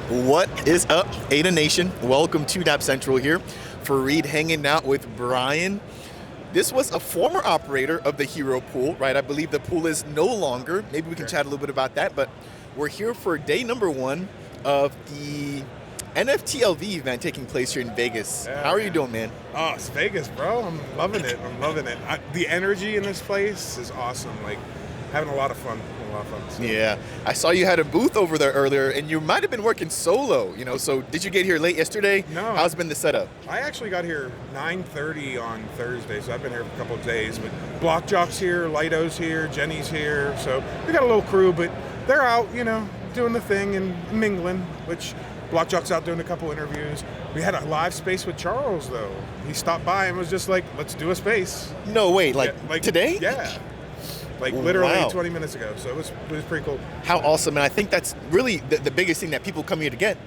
What is up, Ada Nation? Welcome to Dapp Central here. Fareed hanging out with Brian. This was a former operator of the Hero Pool, right? I believe the pool is no longer. Maybe we can chat a little bit about that, but we're here for day number 1 of the NFTLV event taking place here in Vegas. Yeah, how are you doing, man? Oh, it's Vegas, bro. I'm loving it. The energy in this place is awesome. Like, having a lot of fun. So. Yeah, I saw you had a booth over there earlier, and you might have been working solo, so did you get here late yesterday? No. How's been the setup? I actually got here 9:30 on Thursday, so I've been here for a couple of days. But Block Jock's here, Lido's here, Jenny's here, so we got a little crew, but they're out, doing the thing and mingling, which Block Jock's out doing a couple interviews. We had a live space with Charles, though. He stopped by and was just like, let's do a space. No way, like today? Yeah. Like literally Wow. 20 minutes ago, so it was pretty cool. How awesome, and I think that's really the biggest thing that people come here to get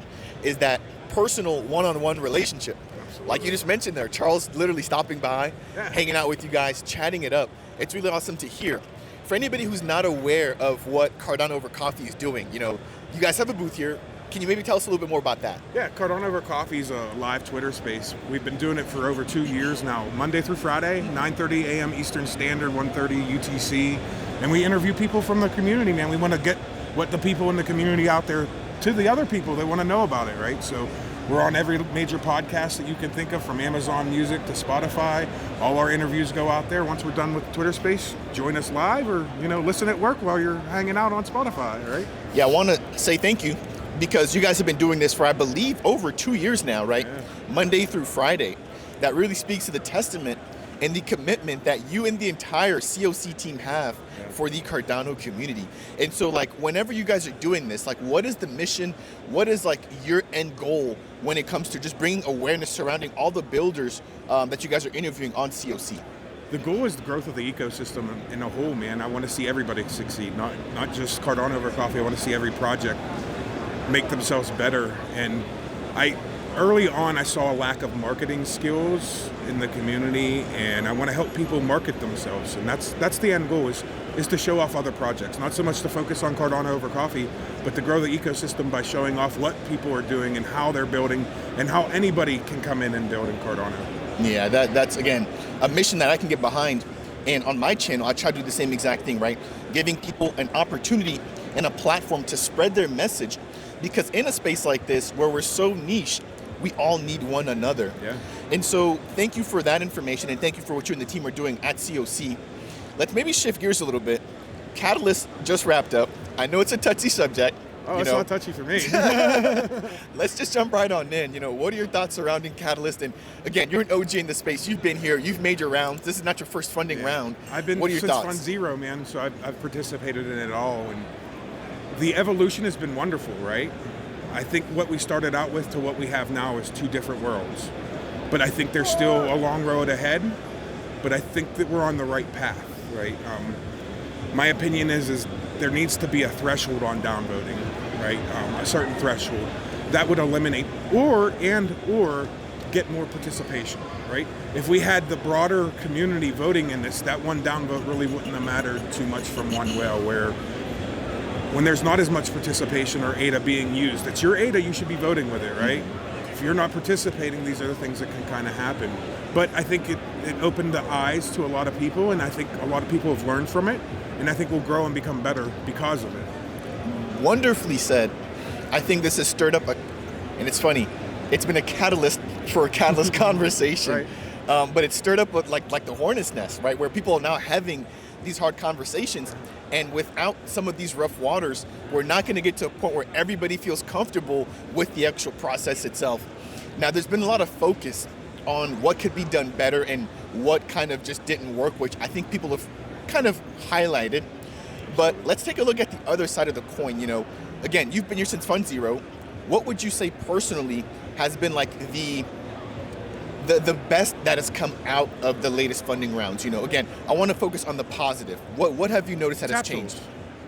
is that personal one-on-one relationship. Absolutely. Like you just mentioned there, Charles literally stopping by, hanging out with you guys, chatting it up. It's really awesome to hear. For anybody who's not aware of what Cardano over Coffee is doing, you guys have a booth here. Can you maybe tell us a little bit more about that? Yeah, Cardano over Coffee is a live Twitter space. We've been doing it for over 2 years now, Monday through Friday, 9:30 a.m. Eastern Standard, 1:30 UTC. And we interview people from the community, man. We want to get what the people in the community out there to the other people that want to know about it, right? So we're on every major podcast that you can think of, from Amazon Music to Spotify. All our interviews go out there. Once we're done with Twitter Space, join us live or, listen at work while you're hanging out on Spotify, right? Yeah, I want to say thank you because you guys have been doing this for, I believe, over 2 years now, right? Yeah. Monday through Friday. That really speaks to the testament and the commitment that you and the entire COC team have for the Cardano community. And so, whenever you guys are doing this, what is the mission? What is, your end goal when it comes to just bringing awareness surrounding all the builders that you guys are interviewing on COC? The goal is the growth of the ecosystem in a whole, man. I want to see everybody succeed, not just Cardano over Coffee. I want to see every project make themselves better. And early on, I saw a lack of marketing skills in the community, and I want to help people market themselves. And that's the end goal, is to show off other projects. Not so much to focus on Cardano over Coffee, but to grow the ecosystem by showing off what people are doing and how they're building and how anybody can come in and build in Cardano. Yeah, that's, again, a mission that I can get behind. And on my channel, I try to do the same exact thing, right? Giving people an opportunity and a platform to spread their message. Because in a space like this, where we're so niche, we all need one another. Yeah. And so thank you for that information, and thank you for what you and the team are doing at COC. Let's maybe shift gears a little bit. Catalyst just wrapped up. I know it's a touchy subject. Oh, it's not touchy for me. Let's just jump right on in. What are your thoughts surrounding Catalyst? And again, you're an OG in the space. You've been here. You've made your rounds. This is not your first funding round. I've been what are your since thoughts? Fund Zero, man. So I've participated in it all, and the evolution has been wonderful, right? I think what we started out with to what we have now is 2 different worlds. But I think there's still a long road ahead, but I think that we're on the right path, right? My opinion is there needs to be a threshold on downvoting, right? A certain threshold that would eliminate or get more participation, right? If we had the broader community voting in this, that one downvote really wouldn't have mattered too much from one whale, where when there's not as much participation or ADA being used, it's your ADA, you should be voting with it, right? If you're not participating, these are the things that can kind of happen. But I think it opened the eyes to a lot of people, and I think a lot of people have learned from it, and I think we'll grow and become better because of it. Wonderfully said. I think this has stirred up and it's funny, it's been a catalyst for a catalyst conversation. Right. But it stirred up like the hornet's nest, right? Where people are now having these hard conversations, and without some of these rough waters, we're not going to get to a point where everybody feels comfortable with the actual process itself. Now, there's been a lot of focus on what could be done better and what kind of just didn't work, which I think people have kind of highlighted. But let's take a look at the other side of the coin. Again, you've been here since Fund Zero. What would you say personally has been the best that has come out of the latest funding rounds? Again, I want to focus on the positive. What have you noticed that has changed?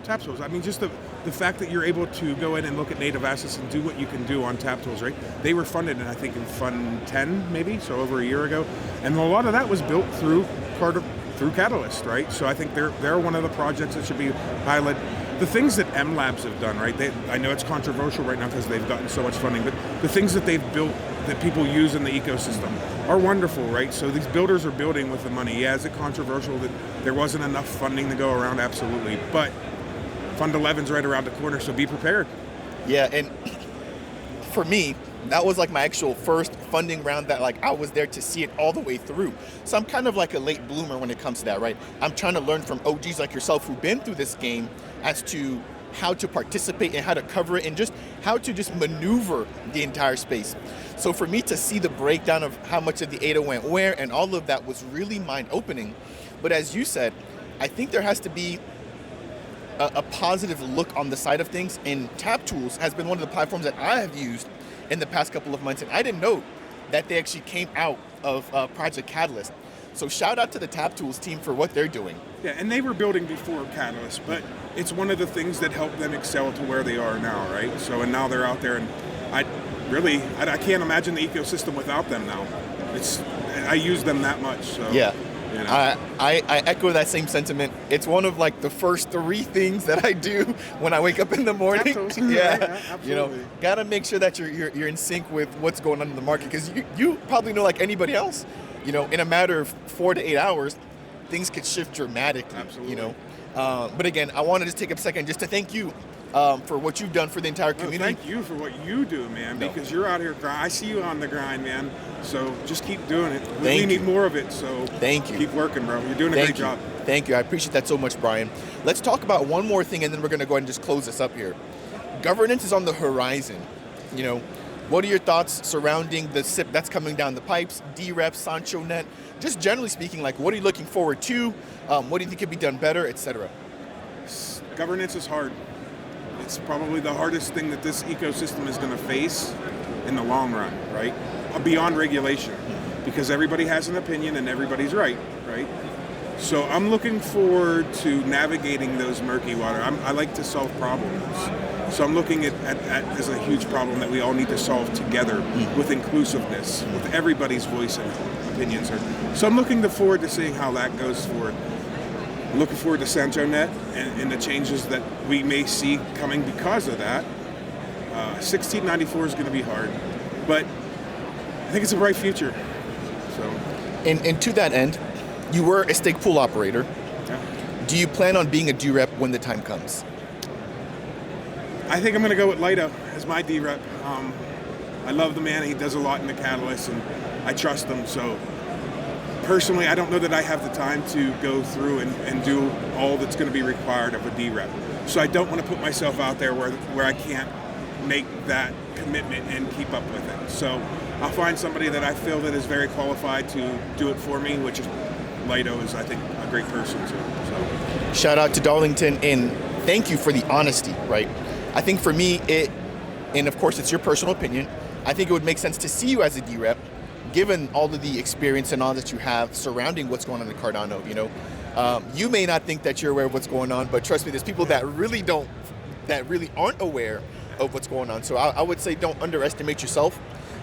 Tap tools. I mean, just the fact that you're able to go in and look at native assets and do what you can do on tap tools, right? They were funded, I think, in Fund 10, maybe, so over a year ago. And a lot of that was built through through Catalyst, right? So I think they're one of the projects that should be highlighted. The things that M Labs have done, right? I know it's controversial right now because they've gotten so much funding, but the things that they've built that people use in the ecosystem are wonderful, right? So these builders are building with the money. Yeah, is it controversial that there wasn't enough funding to go around? Absolutely. But Fund 11's right around the corner, so be prepared. Yeah, and for me, that was like my actual first funding round that like I was there to see it all the way through. So I'm kind of like a late bloomer when it comes to that, right? I'm trying to learn from OGs like yourself who've been through this game as to how to participate and how to cover it and just how to just maneuver the entire space. So for me to see the breakdown of how much of the ADA went where and all of that was really mind-opening. But as you said, I think there has to be a positive look on the side of things, and Tap Tools has been one of the platforms that I have used in the past couple of months, and I didn't know that they actually came out of Project Catalyst. So shout out to the Tap Tools team for what they're doing. Yeah, and they were building before Catalyst, but it's one of the things that helped them excel to where they are now, right? So, and now they're out there, and I can't imagine the ecosystem without them now. I use them that much, so. Yeah. You know. I echo that same sentiment. It's one of like the first 3 things that I do when I wake up in the morning. Yeah, absolutely. You know, gotta make sure that you're in sync with what's going on in the market, because you probably know, like anybody else, you know, in a matter of 4 to 8 hours, things could shift dramatically. Absolutely. You know, but again, I want to just take a second just to thank you for what you've done for the entire community. Thank you for what you do, man, because you're out here I see you on the grind, man. So just keep doing it. We need more of it, so thank you. Keep working, bro. You're doing a great job. Thank you. I appreciate that so much, Brian. Let's talk about one more thing, and then we're going to go ahead and just close this up here. Governance is on the horizon. You know, what are your thoughts surrounding the CIP that's coming down the pipes, DREP, SanchoNet? Just generally speaking, like, what are you looking forward to? What do you think could be done better, etc.? Governance is hard. It's probably the hardest thing that this ecosystem is going to face in the long run, right? Beyond regulation, because everybody has an opinion and everybody's right? So I'm looking forward to navigating those murky water. I like to solve problems. So I'm looking at as a huge problem that we all need to solve together with inclusiveness, with everybody's voice and opinions. So I'm looking forward to seeing how that goes forward. I'm looking forward to SanchoNet and the changes that we may see coming because of that. 1694 is going to be hard, but I think it's a bright future. So, and to that end, you were a stake pool operator. Yeah. Do you plan on being a DREP when the time comes? I think I'm going to go with Lido as my DREP. I love the man. He does a lot in the Catalyst, and I trust him. So personally, I don't know that I have the time to go through and do all that's going to be required of a DREP. So I don't want to put myself out there where I can't make that commitment and keep up with it. So I'll find somebody that I feel that is very qualified to do it for me, which is Lido is, I think, a great person too. So shout out to Darlington, and thank you for the honesty, right? I think for me, and of course it's your personal opinion, I think it would make sense to see you as a DREP, given all of the experience and all that you have surrounding what's going on in Cardano. You know, you may not think that you're aware of what's going on, but trust me, there's people that really aren't aware of what's going on. So I would say don't underestimate yourself,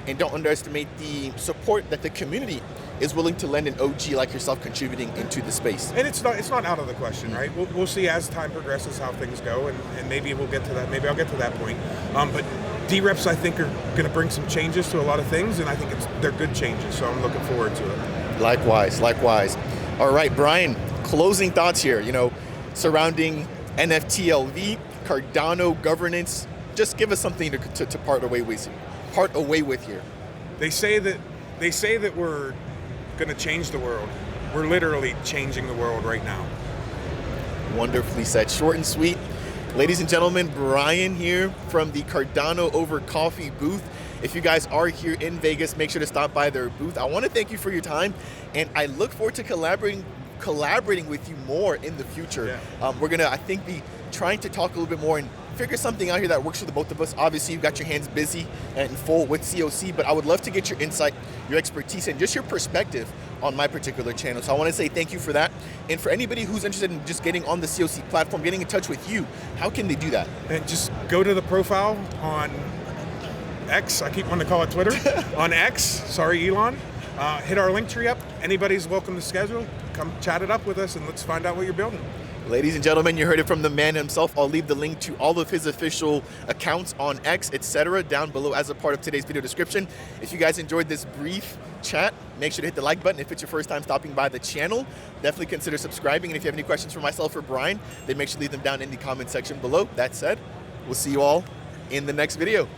and don't underestimate the support that the community is willing to lend an OG like yourself contributing into the space. And it's not out of the question, right? We'll see as time progresses how things go, and maybe we'll get to that. Maybe I'll get to that point. But DREPs, I think, are going to bring some changes to a lot of things, and I think they're good changes, so I'm looking forward to it. Likewise. All right, Brian, closing thoughts here, you know, surrounding NFTLV, Cardano governance. Just give us something to part away with here. They say that we're going to change the world. We're literally changing the world right now. Wonderfully said. Short and sweet. Ladies and gentlemen, Brian here from the Cardano Over Coffee booth. If you guys are here in Vegas, make sure to stop by their booth. I want to thank you for your time, and I look forward to collaborating with you more in the future. Yeah. We're going to, I think, be trying to talk a little bit more and figure something out here that works for the both of us. Obviously, you've got your hands busy and full with COC, but I would love to get your insight, your expertise, and just your perspective on my particular channel. So I want to say thank you for that. And for anybody who's interested in just getting on the COC platform, getting in touch with you, how can they do that? And just go to the profile on X. I keep wanting to call it Twitter. On X, sorry, Elon. Hit our link tree up. Anybody's welcome to schedule. come chat it up with us and let's find out what you're building. Ladies and gentlemen, you heard it from the man himself. I'll leave the link to all of his official accounts on X, etc. down below as a part of today's video description. If you guys enjoyed this brief chat, make sure to hit the like button. If it's your first time stopping by the channel, definitely consider subscribing. And if you have any questions for myself or Brian, then make sure to leave them down in the comment section below. That said, we'll see you all in the next video.